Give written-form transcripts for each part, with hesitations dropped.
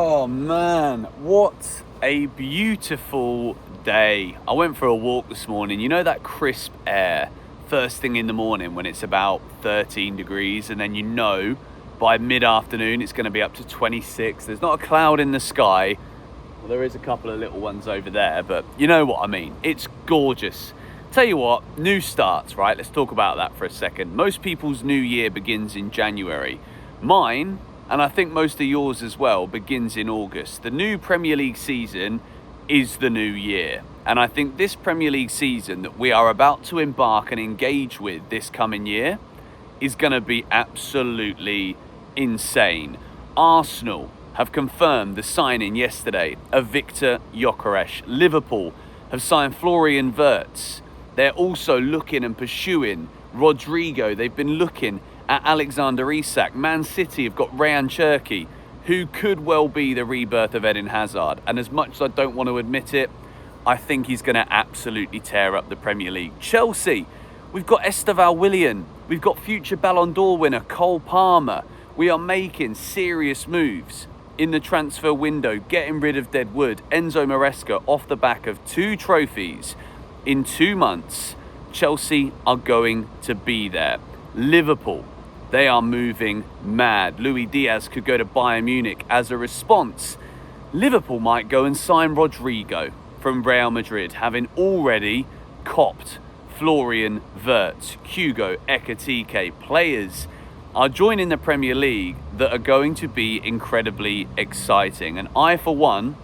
Oh man, what a beautiful day. I went for a walk this morning. You know that crisp air first thing in the morning when it's about 13 degrees, and then you know by mid-afternoon it's going to be up to 26. There's not a cloud in the sky. Well, there is a couple of little ones over there, but you know what I mean. It's gorgeous. Tell you what, new starts, right? Let's talk about that for a second. Most people's new year begins in January. Mine, and I think most of yours as well, begins in August. The new Premier League season is the new year. And I think this Premier League season that we are about to embark and engage with this coming year is going to be absolutely insane. Arsenal have confirmed the signing yesterday of Viktor Gyökeres. Liverpool have signed Florian Wirtz. They're also looking and pursuing Rodrygo. They've been looking at Alexander Isak. Man City have got Ryan Cherki, who could well be the rebirth of Eden Hazard. And as much as I don't want to admit it, I think he's going to absolutely tear up the Premier League. Chelsea, we've got Esteval Willian. We've got future Ballon d'Or winner Cole Palmer. We are making serious moves in the transfer window, getting rid of dead wood. Enzo Maresca off the back of 2 trophies in 2 months. Chelsea are going to be there. Liverpool, they are moving mad. Luis Diaz could go to Bayern Munich as a response. Liverpool might go and sign Rodrygo from Real Madrid, having already copped Florian Wirtz. Hugo Ekitike. Players are joining the Premier League that are going to be incredibly exciting. And I, for one,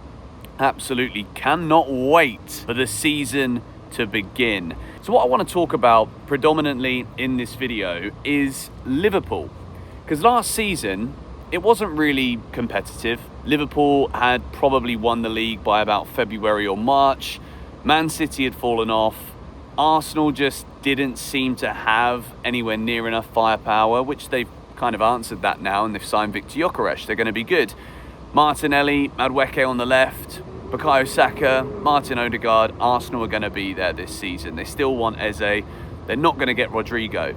absolutely cannot wait for the season to begin. So what I want to talk about predominantly in this video is Liverpool. Because last season, it wasn't really competitive. Liverpool had probably won the league by about February or March. Man City had fallen off. Arsenal just didn't seem to have anywhere near enough firepower, which they've kind of answered that now, and they've signed Viktor Gyökeres. They're going to be good. Martinelli, Madueke on the left, Bukayo Saka, Martin Odegaard. Arsenal are going to be there this season. They still want Eze. They're not going to get Rodrygo.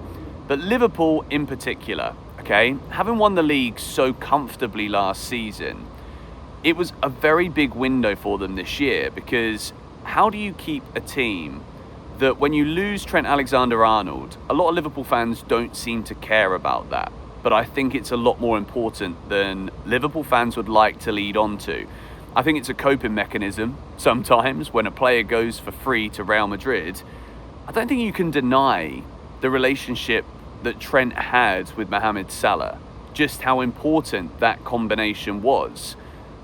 But Liverpool in particular, okay, having won the league so comfortably last season, it was a very big window for them this year, because how do you keep a team that when you lose Trent Alexander-Arnold, a lot of Liverpool fans don't seem to care about that. But I think it's a lot more important than Liverpool fans would like to lead on to. I think it's a coping mechanism sometimes when a player goes for free to Real Madrid. I don't think you can deny the relationship that Trent had with Mohamed Salah, just how important that combination was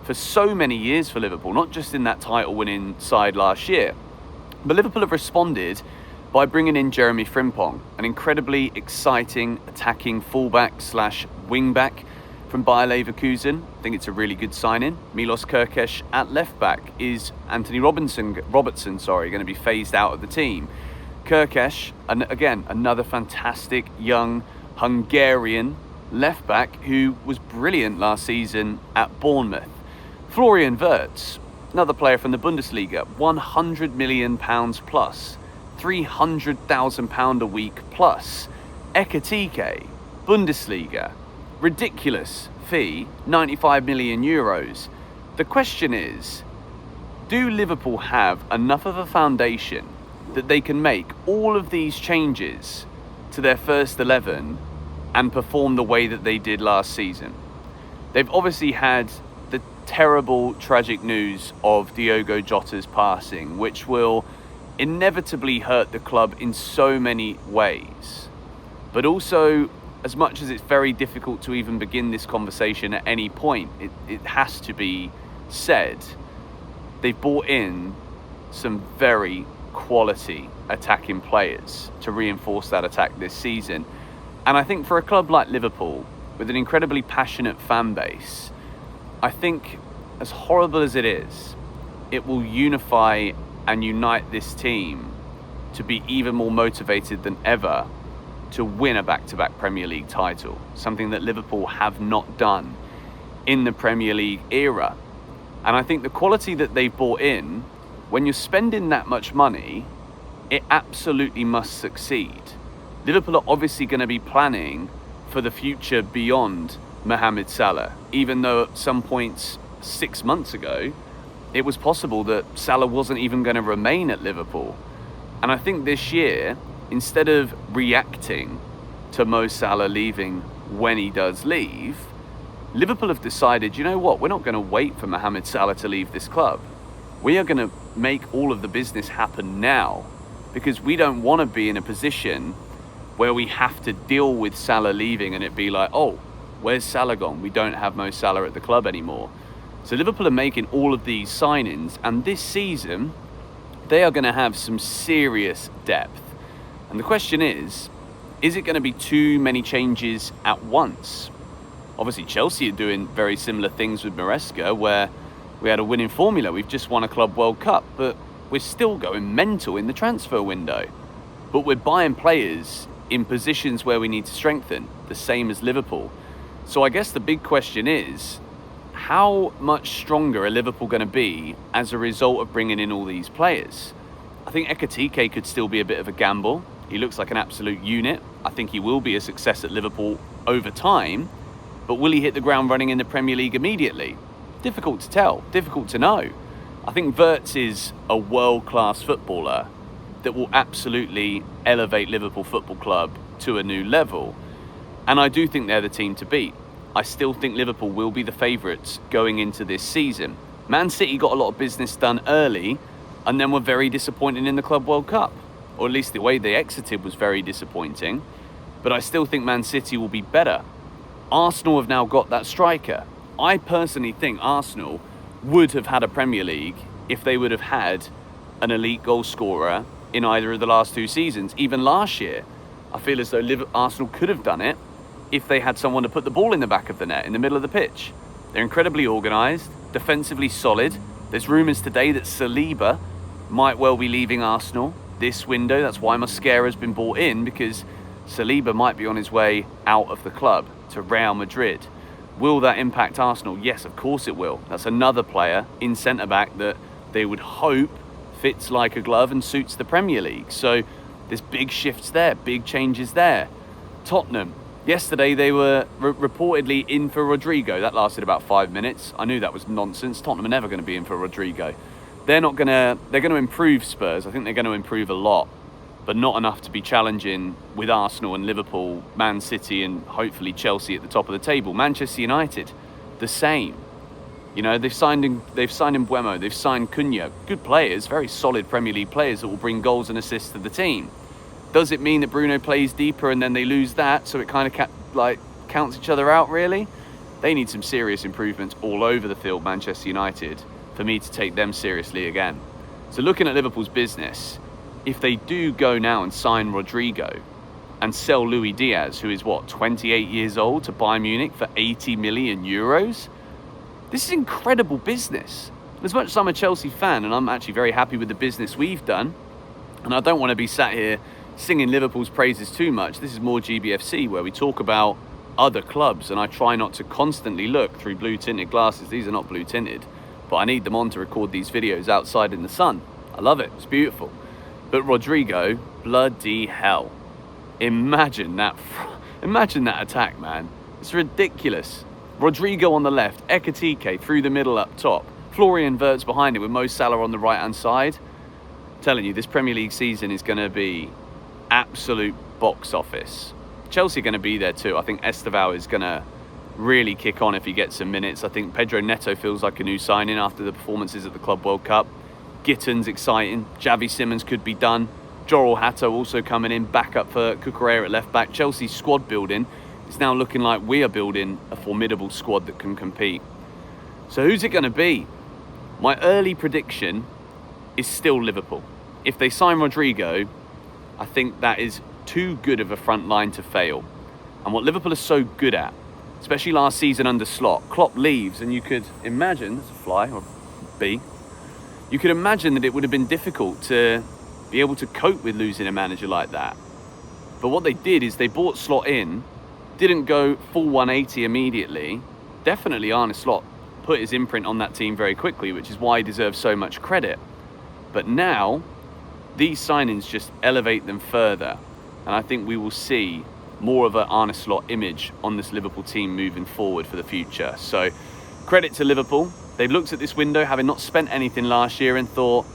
for so many years for Liverpool, not just in that title-winning side last year. But Liverpool have responded by bringing in Jeremy Frimpong, an incredibly exciting attacking fullback slash wingback from Bayer Leverkusen. I think it's a really good signing. Milos Kerkez at left back. Is Anthony Robertson, going to be phased out of the team? Kerkez, and again, another fantastic young Hungarian left back who was brilliant last season at Bournemouth. Florian Wirtz, another player from the Bundesliga, £100 million plus, £300,000 a week plus. Ekitike, Bundesliga, ridiculous fee, 95 million euros. The question is, do Liverpool have enough of a foundation that they can make all of these changes to their first 11 and perform the way that they did last season? They've obviously had the terrible, tragic news of Diogo Jota's passing, which will inevitably hurt the club in so many ways. But also, as much as it's very difficult to even begin this conversation at any point, it has to be said, they've brought in some very quality attacking players to reinforce that attack this season. And I think for a club like Liverpool, with an incredibly passionate fan base, I think, as horrible as it is, it will unify and unite this team to be even more motivated than ever to win a back-to-back Premier League title, something that Liverpool have not done in the Premier League era. And I think the quality that they've brought in, when you're spending that much money, it absolutely must succeed. Liverpool are obviously going to be planning for the future beyond Mohamed Salah, even though at some points 6 months ago, it was possible that Salah wasn't even going to remain at Liverpool. And I think this year, instead of reacting to Mo Salah leaving when he does leave, Liverpool have decided, you know what, we're not going to wait for Mohamed Salah to leave this club. We are going to make all of the business happen now, because we don't want to be in a position where we have to deal with Salah leaving and it be like, oh, where's Salah gone? We don't have Mo Salah at the club anymore. So Liverpool are making all of these signings, and this season they are going to have some serious depth. And the question is it going to be too many changes at once? Obviously, Chelsea are doing very similar things with Maresca, where we had a winning formula. We've just won a Club World Cup, but we're still going mental in the transfer window. But we're buying players in positions where we need to strengthen, the same as Liverpool. So I guess the big question is, how much stronger are Liverpool going to be as a result of bringing in all these players? I think Ekitike could still be a bit of a gamble. He looks like an absolute unit. I think he will be a success at Liverpool over time, but will he hit the ground running in the Premier League immediately? Difficult to tell, difficult to know. I think Wirtz is a world-class footballer that will absolutely elevate Liverpool Football Club to a new level. And I do think they're the team to beat. I still think Liverpool will be the favourites going into this season. Man City got a lot of business done early and then were very disappointing in the Club World Cup. Or at least the way they exited was very disappointing. But I still think Man City will be better. Arsenal have now got that striker. I personally think Arsenal would have had a Premier League if they would have had an elite goal scorer in either of the last 2 seasons. Even last year, I feel as though Arsenal could have done it if they had someone to put the ball in the back of the net, in the middle of the pitch. They're incredibly organised, defensively solid. There's rumours today that Saliba might well be leaving Arsenal this window. That's why Mosquera's been bought in, because Saliba might be on his way out of the club to Real Madrid. Will that impact Arsenal? Yes, of course it will. That's another player in centre-back that they would hope fits like a glove and suits the Premier League. So there's big shifts there, big changes there. Tottenham, yesterday they were reportedly in for Rodrygo. That lasted about 5 minutes. I knew that was nonsense. Tottenham are never going to be in for Rodrygo. They're going to improve Spurs. I think they're going to improve a lot, but not enough to be challenging with Arsenal and Liverpool, Man City and hopefully Chelsea at the top of the table. Manchester United, the same. You know, they've signed Mbeumo, they've signed Cunha. Good players, very solid Premier League players that will bring goals and assists to the team. Does it mean that Bruno plays deeper and then they lose that, so it kind of counts each other out, really? They need some serious improvements all over the field, Manchester United, for me to take them seriously again. So looking at Liverpool's business, if they do go now and sign Rodrygo and sell Luis Diaz, who is 28 years old, to Bayern Munich for 80 million euros, this is incredible business. As much as I'm a Chelsea fan and I'm actually very happy with the business we've done, and I don't want to be sat here singing Liverpool's praises too much. This is more GBFC, where we talk about other clubs, and I try not to constantly look through blue tinted glasses. These are not blue tinted, but I need them on to record these videos outside in the sun. I love it, it's beautiful. But Rodrygo, bloody hell. Imagine that attack, man. It's ridiculous. Rodrygo on the left, Ekitike through the middle up top, Florian Wirtz behind it with Mo Salah on the right-hand side. I'm telling you, this Premier League season is going to be absolute box office. Chelsea are going to be there too. I think Estevao is going to really kick on if he gets some minutes. I think Pedro Neto feels like a new signing after the performances at the Club World Cup. Gitten's exciting. Javi Simmons could be done. Jorel Hato also coming in, back up for Cucurella at left back. Chelsea's squad building is now looking like we are building a formidable squad that can compete. So who's it going to be? My early prediction is still Liverpool. If they sign Rodrygo, I think that is too good of a front line to fail. And what Liverpool are so good at, especially last season under Slot, Klopp leaves and you could imagine, that's a fly or bee, you could imagine that it would have been difficult to be able to cope with losing a manager like that. But what they did is they brought Slot in, didn't go full 180 immediately. Definitely Arne Slot put his imprint on that team very quickly, which is why he deserves so much credit. But now, these signings just elevate them further. And I think we will see more of an Arne Slot image on this Liverpool team moving forward for the future. So, credit to Liverpool. They've looked at this window, having not spent anything last year, and thought,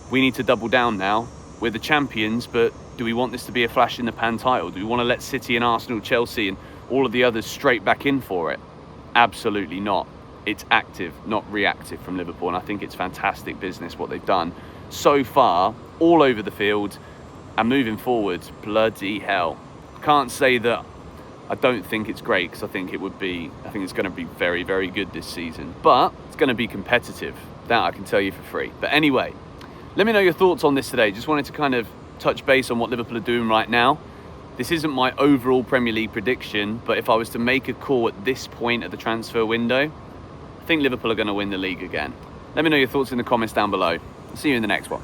we need to double down now. We're the champions, but do we want this to be a flash in the pan title? Do we want to let City and Arsenal, Chelsea and all of the others straight back in for it? Absolutely not. It's active, not reactive from Liverpool, and I think it's fantastic business what they've done so far, all over the field, and moving forward, bloody hell. Can't say that I don't think it's great, because I think it's going to be very, very good this season, but it's going to be competitive. That I can tell you for free. But anyway, let me know your thoughts on this today. Just wanted to kind of touch base on what Liverpool are doing right now. This isn't my overall Premier League prediction, but if I was to make a call at this point of the transfer window, I think Liverpool are going to win the league again. Let me know your thoughts in the comments down below. I'll see you in the next one.